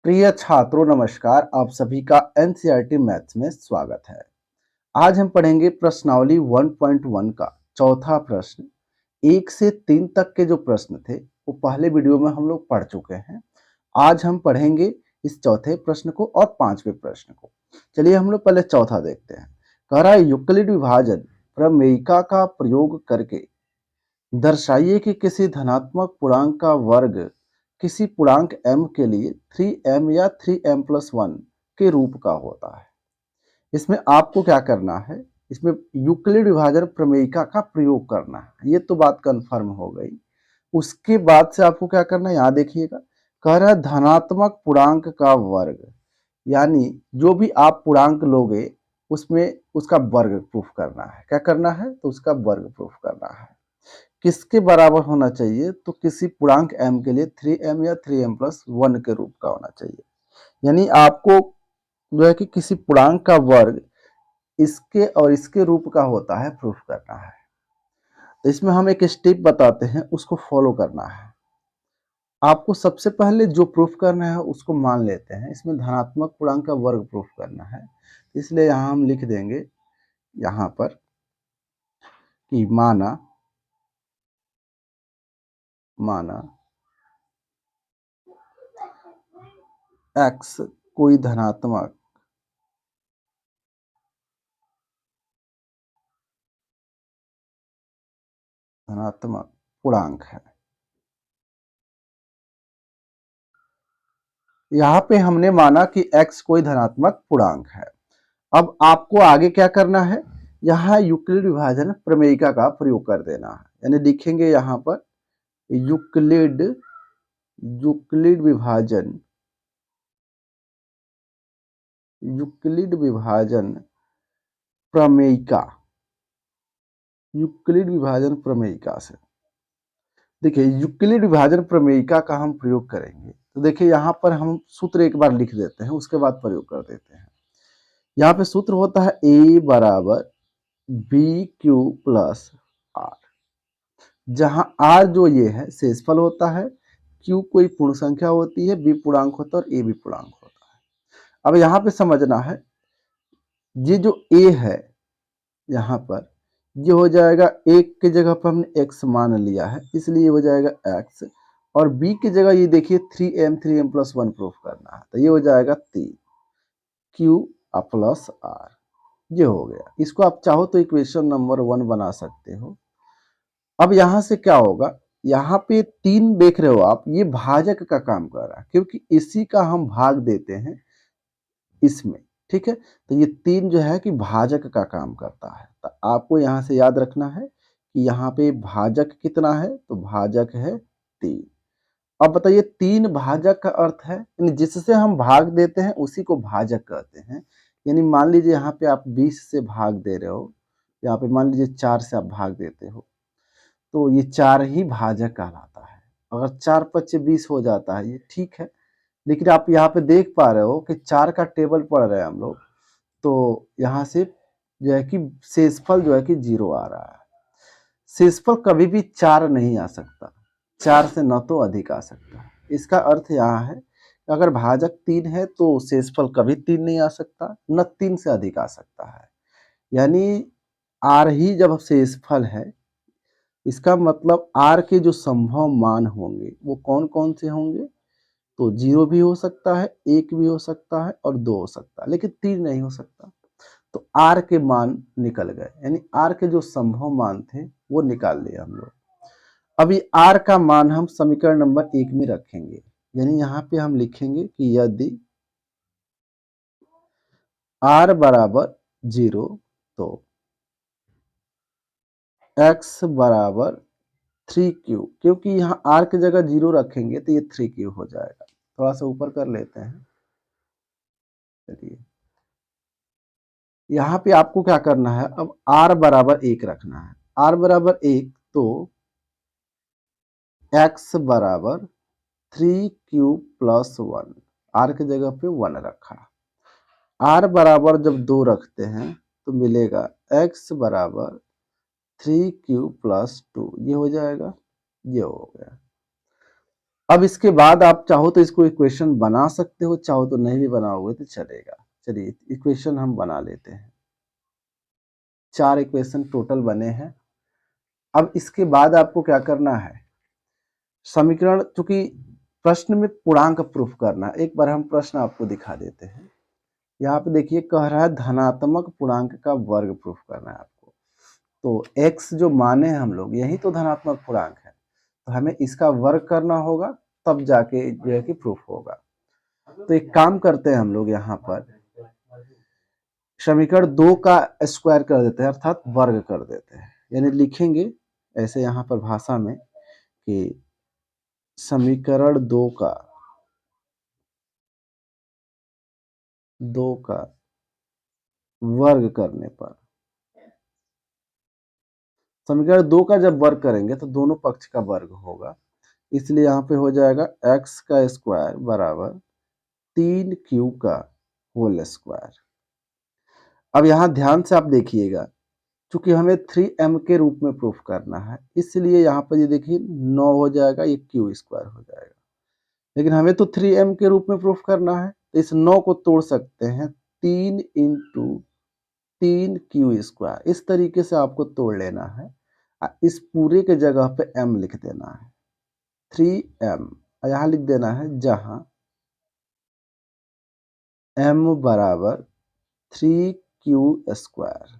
प्रिय छात्रों नमस्कार, आप सभी का एनसीईआरटी मैथ्स में स्वागत है। आज हम पढ़ेंगे प्रश्नावली 1.1 का चौथा प्रश्न। 1 से 3 तक के जो प्रश्न थे वो पहले वीडियो में हम लोग पढ़ चुके हैं। आज हम पढ़ेंगे इस चौथे प्रश्न को और पांचवें प्रश्न को। चलिए हम लोग पहले चौथा देखते हैं। कह रहा है यूक्लिड विभाजन प्रमेयिका का प्रयोग करके दर्शाइए कि किसी धनात्मक पूर्णांक का वर्ग किसी पूर्णांक m के लिए 3m या 3m+1 के रूप का होता है। इसमें आपको क्या करना है, इसमें यूक्लिड विभाजन प्रमेयिका का प्रयोग करना है। ये तो बात कंफर्म हो गई। उसके बाद से आपको क्या करना है, यहाँ देखिएगा, कह रहा है धनात्मक पूर्णांक का वर्ग, यानी जो भी आप पूर्णांक लोगे उसमें उसका वर्ग प्रूफ करना है। क्या करना है, तो उसका वर्ग प्रूफ करना है। किसके बराबर होना चाहिए, तो किसी पूर्णांक m के लिए 3m या 3m+1 के रूप का होना चाहिए। यानी आपको जो है कि किसी पूर्णांक का वर्ग इसके और इसके रूप का होता है, प्रूफ करना है। तो इसमें हम एक स्टेप बताते हैं, उसको फॉलो करना है। आपको सबसे पहले जो प्रूफ करना है उसको मान लेते हैं। इसमें धनात्मक पूर्णांक का वर्ग प्रूफ करना है, इसलिए यहाँ हम लिख देंगे यहाँ पर कि माना x कोई धनात्मक पूर्णांक है। यहाँ पे हमने माना कि x कोई धनात्मक पूर्णांक है। अब आपको आगे क्या करना है, यहाँ यूक्लिड विभाजन प्रमेयिका का प्रयोग कर देना है। यानी लिखेंगे यहाँ पर यूक्लिड विभाजन प्रमेयिका। यूक्लिड विभाजन प्रमेयिका से देखिए, यूक्लिड विभाजन प्रमेयिका का हम प्रयोग करेंगे। तो देखिए यहाँ पर हम सूत्र एक बार लिख देते हैं, उसके बाद प्रयोग कर देते हैं। यहाँ पे सूत्र होता है a बराबर BQ+R, जहां R जो ये है शेषफल होता है, Q कोई पूर्ण संख्या होती है, B पूर्णांक होता है और A भी पूर्णांक होता है। अब यहाँ पे समझना है, ये जो A है यहाँ पर ये हो जाएगा, एक की जगह पर हमने x मान लिया है इसलिए हो जाएगा x, और b की जगह ये देखिए 3m+1 प्रूफ करना है, तो ये हो जाएगा 3 Q+R। ये हो गया। इसको आप चाहो तो इक्वेशन नंबर 1 बना सकते हो। अब यहाँ से क्या होगा, यहाँ पे 3 देख रहे हो आप, ये भाजक का काम कर रहा है क्योंकि इसी का हम भाग देते हैं इसमें। ठीक है, तो ये 3 जो है कि भाजक का काम करता है। तो आपको यहाँ से याद रखना है कि यहाँ पे भाजक कितना है, तो भाजक है 3। अब बताइए 3 भाजक का अर्थ है यानी जिससे हम भाग देते हैं उसी को भाजक कहते हैं। यानी मान लीजिए यहाँ पे आप 20 से भाग दे रहे हो, यहाँ पे मान लीजिए 4 से आप भाग देते हो, तो ये 4 ही भाजक कहलाता है। अगर 4 पच्चे 20 हो जाता है, ये ठीक है। लेकिन आप यहाँ पे देख पा रहे हो कि 4 का टेबल पढ़ रहे हैं हम लोग, तो यहाँ से जो है कि शेषफल जो है कि 0 आ रहा है। शेषफल कभी भी 4 नहीं आ सकता, 4 से न तो अधिक आ सकता है। इसका अर्थ यहाँ है, अगर भाजक 3 है तो शेषफल कभी 3 नहीं आ सकता, न 3 से अधिक आ सकता है। यानी r ही जब शेषफल है, इसका मतलब r के जो संभव मान होंगे वो कौन कौन से होंगे, तो 0 भी हो सकता है, 1 भी हो सकता है और 2 हो सकता है, लेकिन 3 नहीं हो सकता। तो r के मान निकल गए, यानी r के जो संभव मान थे वो निकाल लिए हम लोग। अभी r का मान हम समीकरण नंबर 1 में रखेंगे। यानी यहाँ पे हम लिखेंगे कि यदि r बराबर 0 तो x बराबर 3q, क्योंकि यहाँ r की जगह 0 रखेंगे तो ये 3q हो जाएगा। थोड़ा सा ऊपर कर लेते हैं। चलिए यहाँ पे आपको क्या करना है, अब r बराबर 1 रखना है। r बराबर 1 तो x बराबर 3q+1, r की जगह पे 1 रखा। r बराबर जब 2 रखते हैं तो मिलेगा x बराबर 3q+2, ये हो जाएगा, ये हो गया। अब इसके बाद आप चाहो तो इसको इक्वेशन बना सकते हो, चाहो तो नहीं भी बनाओगे तो चलेगा। चलिए इक्वेशन हम बना लेते हैं। 4 इक्वेशन टोटल बने हैं। अब इसके बाद आपको क्या करना है, समीकरण, चूंकि प्रश्न में पूर्णांक प्रूफ करना, एक बार हम प्रश्न आपको दिखा देते हैं। यहाँ पे देखिए कह रहा है धनात्मक पूर्णांक का वर्ग प्रूफ करना है आपको। तो x जो माने हैं हम लोग, यही तो धनात्मक पूर्णांक है, तो हमें इसका वर्ग करना होगा, तब जाके जो है कि प्रूफ होगा। तो एक काम करते हैं हम लोग, यहाँ पर समीकरण 2 का स्क्वायर कर देते हैं, अर्थात वर्ग कर देते हैं। यानी लिखेंगे ऐसे यहाँ पर भाषा में कि समीकरण 2 का वर्ग करने पर, समीकरण 2 का जब वर्ग करेंगे तो दोनों पक्ष का वर्ग होगा, इसलिए यहाँ पे हो जाएगा x का स्क्वायर बराबर 3q का होल स्क्वायर। अब यहाँ ध्यान से आप देखिएगा, चूंकि हमें 3m के रूप में प्रूफ करना है, इसलिए यहाँ पर ये देखिए 9 हो जाएगा, ये q स्क्वायर हो जाएगा। लेकिन हमें तो 3m के रूप में प्रूफ करना है, तो इस 9 को तोड़ सकते हैं, 3 इंटू 3q स्क्वायर, इस तरीके से आपको तोड़ लेना है। इस पूरे के जगह पे m लिख देना है, 3m यहाँ लिख देना है, जहां m बराबर 3q स्क्वायर,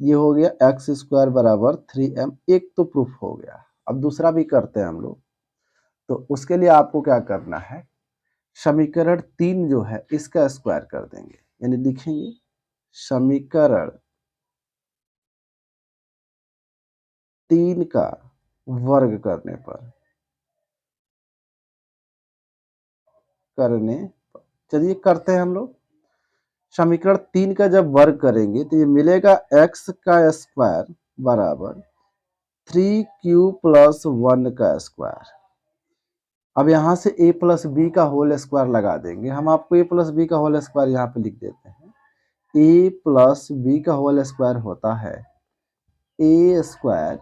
ये हो गया x स्क्वायर बराबर 3m। एक तो प्रूफ हो गया, अब दूसरा भी करते हैं हम लोग। तो उसके लिए आपको क्या करना है, समीकरण 3 जो है इसका स्क्वायर कर देंगे, यानी लिखेंगे समीकरण 3 का वर्ग करने पर, चलिए करते हैं हम लोग। समीकरण 3 का जब वर्ग करेंगे तो ये मिलेगा x का स्क्वायर बराबर 3q प्लस 1 का स्क्वायर। अब यहाँ से a प्लस बी का होल स्क्वायर लगा देंगे, हम आपको a प्लस बी का होल स्क्वायर यहाँ पे लिख देते हैं। a प्लस बी का होल स्क्वायर होता है a square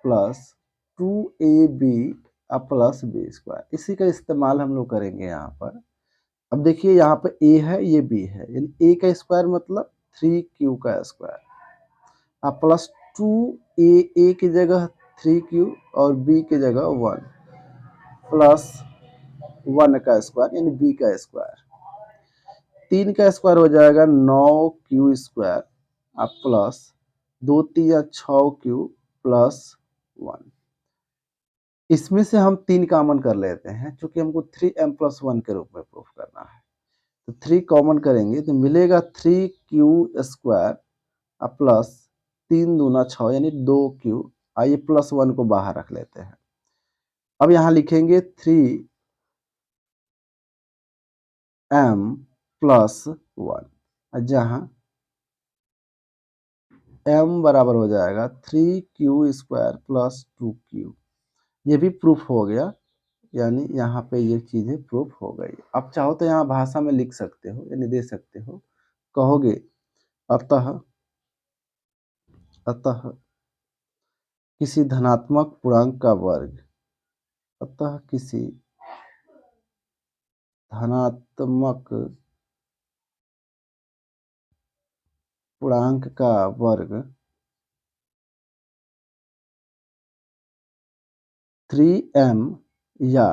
plus 2ab plus B square, इसी का इस्तेमाल हम लोग करेंगे यहाँ पर। अब देखिए यहाँ पे a है, ये b है, यानी a का स्क्वायर मतलब 3q का स्क्वायर, अब प्लस 2a की जगह 3q और b की जगह 1 प्लस 1 का स्क्वायर यानी b का स्क्वायर। 3 का स्क्वायर हो जाएगा 9q स्क्वायर, अब प्लस 2 3 या 6q प्लस 1। इसमें से हम 3 कॉमन कर लेते हैं, क्योंकि हमको 3m प्लस 1 के रूप में प्रूफ करना है। तो 3 कॉमन करेंगे तो मिलेगा 3q स्क्वायर अब प्लस 3 दूना 6 यानी 2q। आइए प्लस 1 को बाहर रख लेते हैं। अब यहाँ लिखेंगे 3m प्लस 1, जहाँ m बराबर हो जाएगा 3q स्क्वायर प्लस 2q। ये भी प्रूफ हो गया, यानी यहाँ पे ये चीज़ें प्रूफ हो गई। अब चाहो तो यहाँ भाषा में लिख सकते हो, यानी दे सकते हो, कहोगे अतः किसी धनात्मक पूर्णांक का वर्ग, अतः किसी धनात्मक पूर्णांक का वर्ग 3m या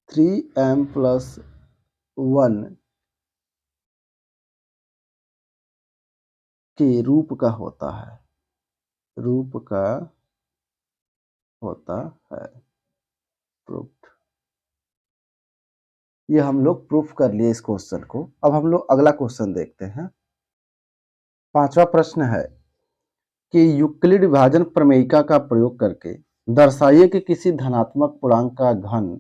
3m प्लस 1 के रूप का होता है, प्रूफ्ड। ये हम लोग प्रूफ कर लिए इस क्वेश्चन को। अब हम लोग अगला क्वेश्चन देखते हैं। 5वां प्रश्न है कि यूक्लिड विभाजन प्रमेयिका का प्रयोग करके दर्शाइए कि किसी धनात्मक पूर्णांक का घन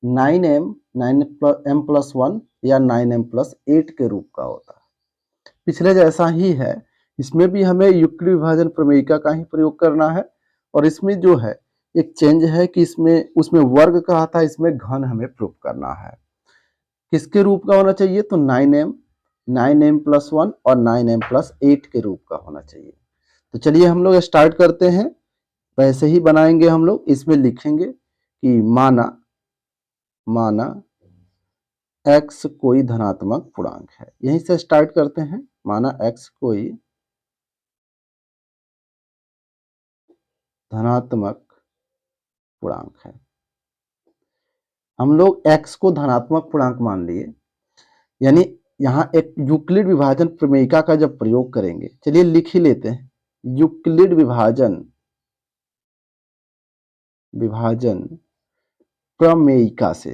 9m प्लस 1 या 9m प्लस 8 के रूप का होता है। पिछले जैसा ही है, इसमें भी हमें युक्लिड विभाजन प्रमेयिका का ही प्रयोग करना है, और इसमें जो है एक चेंज है कि उसमें वर्ग कहा था, इसमें घन हमें प्रूफ करना है। किसके रूप का होना चाहिए, तो 9m प्लस 1 और 9m प्लस 8 के रूप का होना चाहिए। तो चलिए हम लोग स्टार्ट करते हैं। वैसे ही बनाएंगे हम लोग, इसमें लिखेंगे कि माना x कोई धनात्मक पूर्णांक है। यहीं से स्टार्ट करते हैं। माना x कोई धनात्मक पूर्णांक है। हम लोग x को धनात्मक पूर्णांक मान लिए, यानी यहाँ एक यूक्लिड विभाजन प्रमेयिका का जब प्रयोग करेंगे, चलिए लिख ही लेते हैं। यूक्लिड विभाजन प्रमेयिका से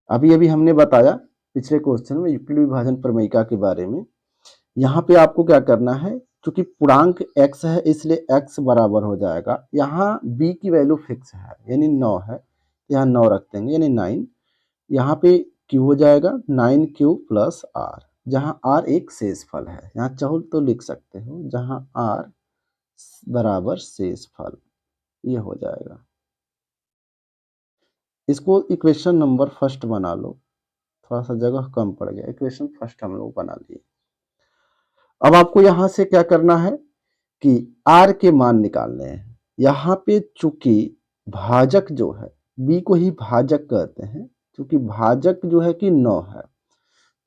अभी अभी हमने बताया पिछले क्वेश्चन में यूक्लिड विभाजन प्रमेयिका के बारे में। यहाँ पे आपको क्या करना है, क्योंकि पूर्णांक x है इसलिए x बराबर हो जाएगा, यहाँ b की वैल्यू फिक्स है यानी 9 है, यहाँ 9 रख देंगे यानी 9। यहाँ पे q हो जाएगा 9q प्लस r, जहाँ r एक शेषफल है। यहाँ चाहो तो लिख सकते हो, जहाँ r बराबर शेषफल, ये हो जाएगा। इसको इक्वेशन नंबर फर्स्ट बना लो, थोड़ा सा जगह कम पड़ गया, इक्वेशन फर्स्ट हम लोग बना लिए। अब आपको यहाँ से क्या करना है कि r के मान निकालने हैं। यहाँ पे चूंकि भाजक जो है, b को ही भाजक कहते हैं, क्योंकि भाजक जो है कि 9 है,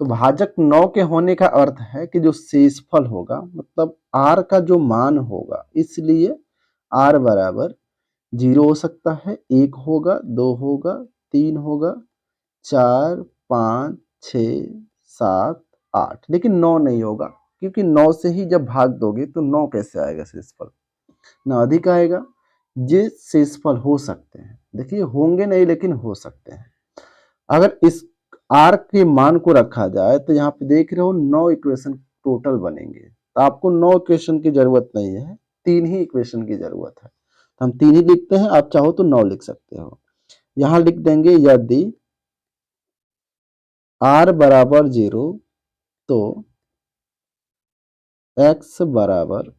तो भाजक 9 के होने का अर्थ है कि जो शेषफल होगा मतलब r का जो मान होगा, इसलिए r बराबर 0 हो सकता है, 1 होगा, 2 होगा, 3 होगा, 4, 5, 6, 7, 8, लेकिन 9 नहीं होगा, क्योंकि 9 से ही जब भाग दोगे तो 9 कैसे आएगा शेषफल, ना अधिक आएगा। ये शेषफल हो सकते हैं, देखिए होंगे नहीं लेकिन हो सकते हैं। अगर इस r के मान को रखा जाए तो यहाँ पे देख रहे हो 9 इक्वेशन टोटल बनेंगे, तो आपको 9 इक्वेशन की जरूरत नहीं है, 3 ही इक्वेशन की जरूरत है। तो हम 3 ही लिखते हैं, आप चाहो तो 9 लिख सकते हो। यहाँ लिख देंगे यदि r बराबर 0 तो x बराबर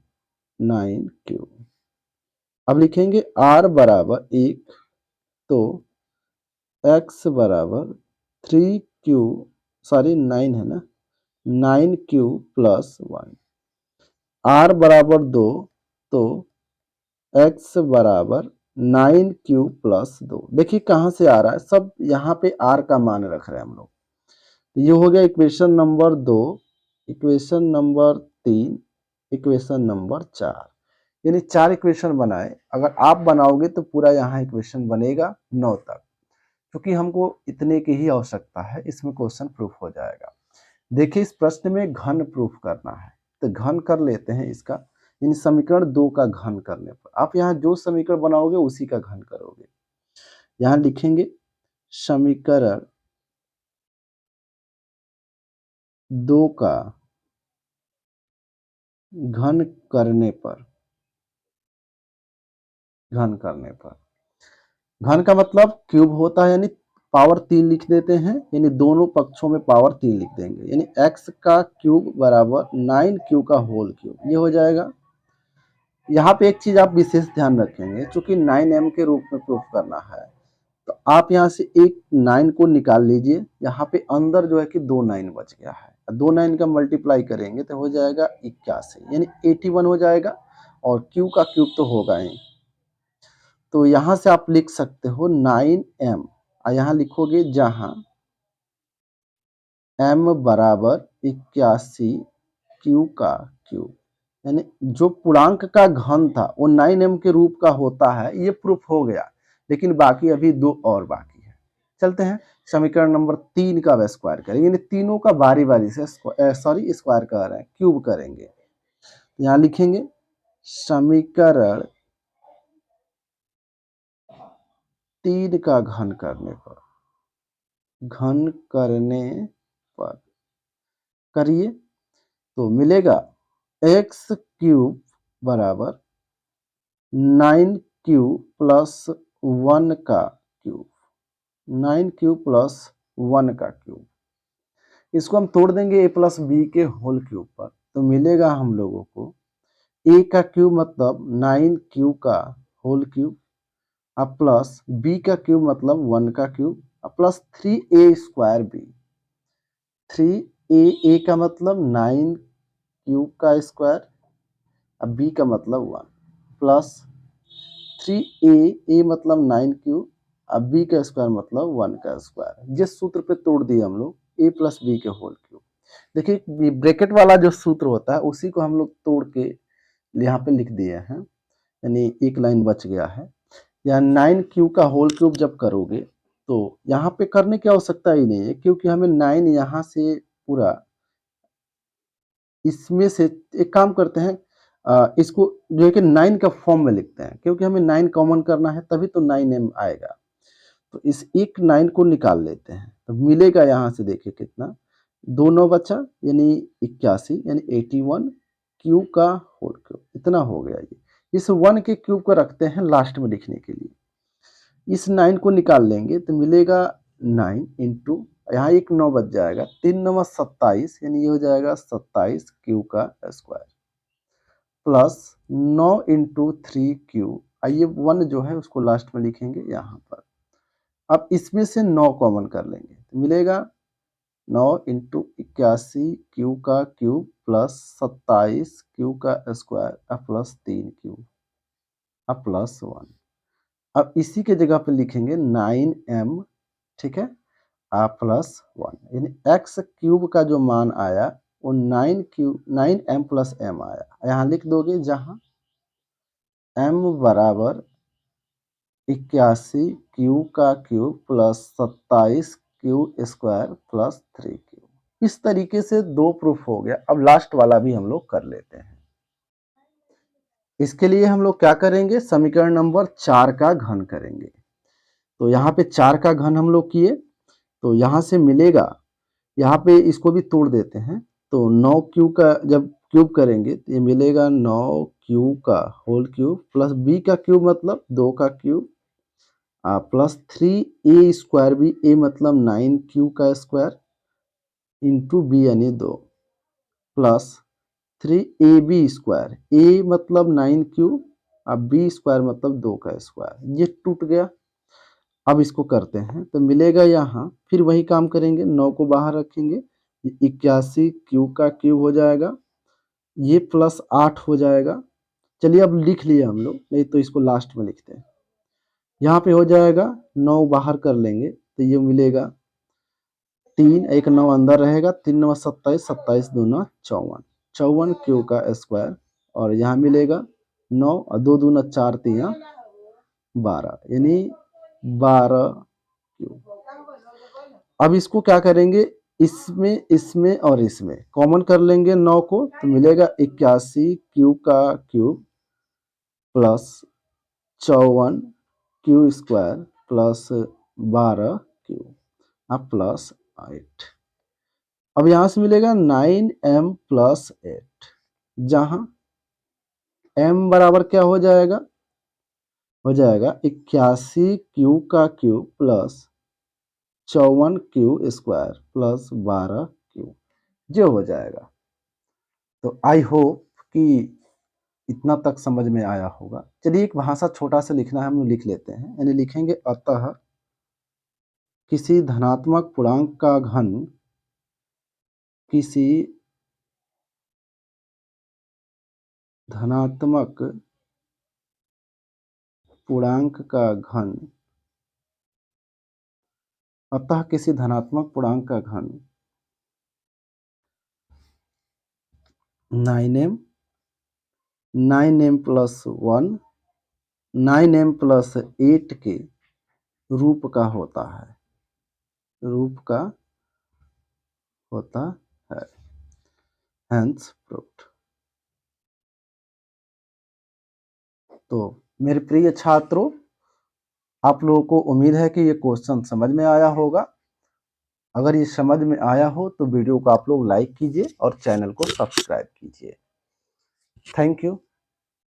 9q। अब लिखेंगे r बराबर 1 तो x बराबर 3q, सॉरी 9 है ना, 9q प्लस 1। r बराबर 2 तो x बराबर 9q प्लस 2। देखिए कहाँ से आ रहा है, सब यहाँ पे r का मान रख रहे हैं हम लोग। तो ये हो गया equation number 2, equation number 3, equation number 4, यानी 4 इक्वेशन बनाए। अगर आप बनाओगे तो पूरा यहाँ इक्वेशन बनेगा 9 तक, क्योंकि हमको इतने की ही आवश्यकता है, इसमें क्वेश्चन प्रूफ हो जाएगा। देखिए इस प्रश्न में घन प्रूफ करना है, तो घन कर लेते हैं इसका, इन समीकरण 2 का घन करने पर आप यहाँ जो समीकरण बनाओगे उसी का घन करोगे। यहाँ लिखेंगे समीकरण 2 का घन करने पर, घन का मतलब क्यूब होता है, यानी पावर 3 लिख देते हैं, यानी दोनों पक्षों में पावर 3 लिख देंगे, यानी x का क्यूब बराबर 9q का होल क्यूब, ये हो जाएगा। यहाँ पे एक चीज आप विशेष ध्यान रखेंगे, चूंकि 9m के रूप में प्रूफ करना है, तो आप यहाँ से एक 9 को निकाल लीजिए, यहाँ पे अंदर जो है कि 2 9 बच गया है, 2 9 का मल्टीप्लाई करेंगे तो हो जाएगा 81, यानी 81 हो जाएगा, और q का क्यूब तो होगा ही। तो यहाँ से आप लिख सकते हो 9m, और यहाँ लिखोगे जहाँ m बराबर 81 q का क्यूब, यानी जो पूर्णांक का घन था वो 9m के रूप का होता है, ये प्रूफ हो गया, लेकिन बाकी अभी 2 और बाकी है। चलते हैं समीकरण नंबर 3 का स्क्वायर करेंगे, यानी तीनों का बारी बारी से स्क्वायर कर रहे हैं, क्यूब करेंगे। यहाँ लिखेंगे समीकरण 3 का घन करने पर करिए तो मिलेगा x क्यूब बराबर 9q प्लस 1 का क्यूब, 9q प्लस 1 का क्यूब। इसको हम तोड़ देंगे a प्लस बी के होल क्यूब पर, तो मिलेगा हम लोगों को a का क्यूब मतलब 9q का होल क्यूब, अब प्लस b का क्यूब मतलब 1 का क्यूब, अब plus 3a square b, 3a का मतलब 9 क्यूब का स्क्वायर, अब b का मतलब 1, प्लस 3a मतलब 9 क्यूब, अब b का स्क्वायर मतलब 1 का स्क्वायर। जिस सूत्र पे तोड़ दिए हम लोग a प्लस बी के होल क्यूब। देखिए ब्रैकेट वाला जो सूत्र होता है उसी को हम लोग तोड़ के यहाँ पे लिख दिए हैं, यानी एक लाइन बच गया है। या 9 क्यू का होल क्यूब जब करोगे तो यहाँ पे करने की आवश्यकता ही नहीं है, क्योंकि हमें 9 यहाँ से पूरा इसमें से एक काम करते हैं, इसको जो है कि 9 का फॉर्म में लिखते हैं, क्योंकि हमें 9 कॉमन करना है तभी तो 9m आएगा। तो इस एक 9 को निकाल लेते हैं तो मिलेगा यहाँ से, देखिए कितना, 2 9 बचा यानी 81, यानी 81 क्यू का होल क्यूब, इतना हो गया। ये इस 1 के क्यूब को रखते हैं लास्ट में लिखने के लिए। इस 9 को निकाल लेंगे तो मिलेगा 9 इंटू, यहाँ एक 9 बच जाएगा, 3 9 27, यानी ये हो जाएगा 27 क्यू का स्क्वायर प्लस 9 इंटू 3 क्यू। आइए 1 जो है उसको लास्ट में लिखेंगे यहाँ पर। अब इसमें से 9 कॉमन कर लेंगे तो मिलेगा 9 इंटू 81 क्यू का क्यूब प्लस 27 क्यू का स्क्वायर अब प्लस 3 क्यू अब प्लस 1। अब इसी के जगह पे लिखेंगे 9m, ठीक है, प्लस 1, यानी x क्यूब का जो मान आया वो 9m प्लस m आया। यहाँ लिख दोगे जहाँ m बराबर 81 क्यू का cube plus 27 Q square plus 3 Q. इस तरीके से 2 प्रूफ हो गया। अब लास्ट वाला भी हम लोग कर लेते हैं। इसके लिए हम लोग क्या करेंगे, समीकरण नंबर 4 का घन करेंगे। तो यहाँ पे 4 का घन हम लोग किए तो यहाँ से मिलेगा, यहाँ पे इसको भी तोड़ देते हैं तो 9 क्यू का जब क्यूब करेंगे तो ये मिलेगा 9 क्यू का होल क्यूब प्लस b का क्यूब मतलब 2 का क्यूब प्लस 3a स्क्वायर, भी a मतलब 9 क्यू का स्क्वायर इंटू b यानी 2 प्लस 3ab स्क्वायर, a मतलब 9 क्यू अब b स्क्वायर मतलब 2 का स्क्वायर, ये टूट गया। अब इसको करते हैं तो मिलेगा यहाँ, फिर वही काम करेंगे, 9 को बाहर रखेंगे, 81 क्यू का क्यूब हो जाएगा, ये प्लस 8 हो जाएगा। चलिए अब लिख लिए हम लोग, नहीं तो इसको लास्ट में लिखते हैं। यहाँ पे हो जाएगा 9 बाहर कर लेंगे तो ये मिलेगा 3, एक 9 अंदर रहेगा, 3 9 27, 27 दूना 54, 54 क्यू का स्क्वायर, और यहाँ मिलेगा 9 और 2 दूना 4 3 12, यानी 12 क्यू। अब इसको क्या करेंगे, इसमें इसमें और इसमें कॉमन कर लेंगे 9 को तो मिलेगा 81 क्यू का cube plus 54 Q square plus 12 Q अब प्लस 8। अब यहाँ से मिलेगा 9m प्लस 8, जहाँ m बराबर क्या हो जाएगा, हो जाएगा 81 क्यू का cube plus 54 Q square plus 12 Q, जो हो जाएगा। तो आई होप कि इतना तक समझ में आया होगा। चलिए एक भाषा छोटा सा लिखना है, हम लोग लिख लेते हैं, यानी लिखेंगे अतः किसी धनात्मक पूर्णांक का घन किसी धनात्मक पूर्णांक का घन, अतः किसी धनात्मक पूर्णांक का घन 9m, 9m plus 1, 9m plus 8 के रूप का होता है, रूप का होता है, हेंस प्रूव्ड। तो मेरे प्रिय छात्रों, आप लोगों को उम्मीद है कि ये क्वेश्चन समझ में आया होगा। अगर ये समझ में आया हो तो वीडियो को आप लोग लाइक कीजिए और चैनल को सब्सक्राइब कीजिए। Thank you.